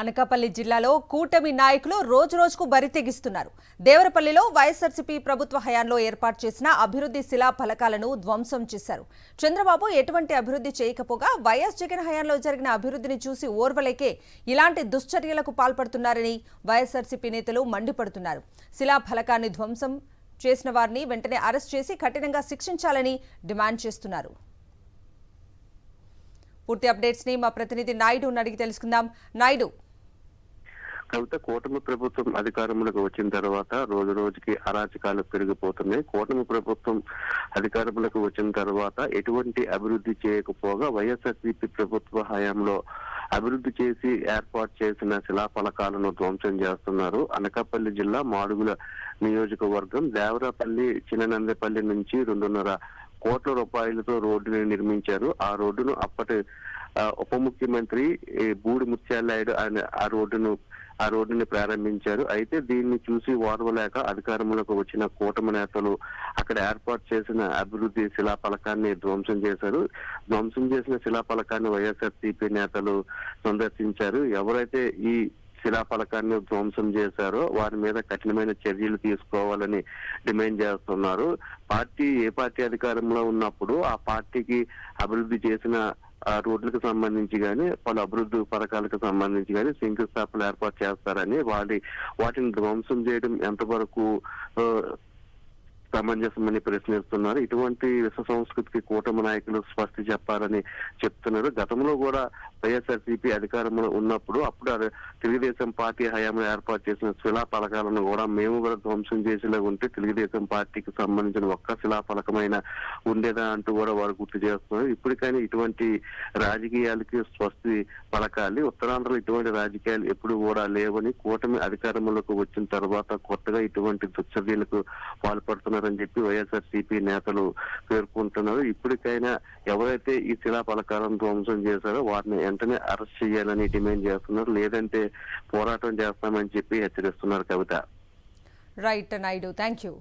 అనకాపల్లి జిల్లాలో కూటమి నాయకులు రోజురోజుకు బరితెగిస్తున్నారు. దేవరపల్లిలో వైఎస్ఆర్సీపీ ప్రభుత్వ హయాంలో ఏర్పాటు చేసిన అభివృద్ధి శిలా ఫలకాలను ధ్వంసం చేశారు. చంద్రబాబు ఎటువంటి అభివృద్ధి చేయకపోగా వైఎస్ జగన్ హయాంలో జరిగిన అభివృద్ధిని చూసి ఓర్వలేకే ఇలాంటి దుశ్చర్యలకు పాల్పడుతున్నారని వైఎస్ఆర్సీపీ నేతలు మండిపడుతున్నారు. శిలా ఫలకాన్ని ధ్వంసం చేసిన వారిని వెంటనే అరెస్ట్ చేసి కఠినంగా శిక్షించాలని డిమాండ్ చేస్తున్నారు. పూర్తి అప్డేట్స్ ని మా ప్రతినిధి నాయుడు అడిగి తెలుసుకుందాం. నాయుడు, కవిత, కూటమి ప్రభుత్వం అధికారంలోకి వచ్చిన తర్వాత రోజు రోజుకి అరాచకాలు పెరిగిపోతున్నాయి. కూటమి ప్రభుత్వం అధికారంలోకి వచ్చిన తర్వాత ఎటువంటి అభివృద్ధి చేయకపోగా వైఎస్ఆర్సీపీ ప్రభుత్వ హయాంలో అభివృద్ధి చేసి ఏర్పాటు చేసిన శిలాఫలకాలను ధ్వంసం చేస్తున్నారు. అనకాపల్లి జిల్లా మాడుగుల నియోజకవర్గం దేవరపల్లి చిన్ననందేపల్లి నుంచి 2.5 కోట్ల రూపాయలతో రోడ్డుని నిర్మించారు. ఆ రోడ్డును అప్పటి ఉప ముఖ్యమంత్రి బూడి ముత్యాలనాయుడు ఆ రోడ్డుని ప్రారంభించారు. అయితే దీన్ని చూసి ఓర్వలేక అధికారంలోకి వచ్చిన కూటమి నేతలు అక్కడ ఏర్పాటు చేసిన అభివృద్ధి శిలాఫలకాన్ని ధ్వంసం చేశారు. ధ్వంసం చేసిన శిలాఫలకాన్ని వైఎస్ఆర్సీపీ నేతలు సందర్శించారు. ఎవరైతే ఈ శిలాఫలకాన్ని ధ్వంసం చేశారో వారి మీద కఠినమైన చర్యలు తీసుకోవాలని డిమాండ్ చేస్తున్నారు. ఏ పార్టీ అధికారంలో ఉన్నప్పుడు ఆ పార్టీకి అభివృద్ధి చేసిన రోడ్లకు సంబంధించి కానీ పలు అభివృద్ధి పథకాలకు సంబంధించి కానీ శంకుస్థాపనలు ఏర్పాటు చేస్తారని వాటిని ధ్వంసం చేయడం ఎంతవరకు సమంజసమని ప్రశ్నిస్తున్నారు. ఇటువంటి విశ్వ సంస్కృతికి కూటమి నాయకులు స్పష్టి చెప్పాలని చెప్తున్నారు. గతంలో కూడా వైఎస్ఆర్సీపీ అధికారంలో ఉన్నప్పుడు తెలుగుదేశం పార్టీ హయాంలో ఏర్పాటు చేసిన శిలా ఫలకాలను కూడా మేము కూడా ధ్వంసం చేసేలా ఉంటే తెలుగుదేశం పార్టీకి సంబంధించిన ఒక్క శిలా ఫలకమైన ఉండేదా అంటూ కూడా వారు గుర్తు చేస్తున్నారు. ఇప్పటికైనా ఇటువంటి రాజకీయాలకి స్వస్తి పలకాలి. ఉత్తరాంధ్రలో ఇటువంటి రాజకీయాలు ఎప్పుడు కూడా లేవని, కూటమి అధికారంలోకి వచ్చిన తర్వాత కొత్తగా ఇటువంటి దుశ్చర్యలకు పాల్పడుతున్నారని చెప్పి వైఎస్ఆర్సీపీ నేతలు పేర్కొంటున్నారు. ఇప్పటికైనా ఎవరైతే ఈ శిలా ఫలకాలను ధ్వంసం చేశారో వారిని వెంటనే అరెస్ట్ చేయాలని డిమాండ్ చేస్తున్నారు. లేదంటే పోరాటం చేస్తామని చెప్పి హెచ్చరిస్తున్నారు. Kavitha. Right Naidu, thank you.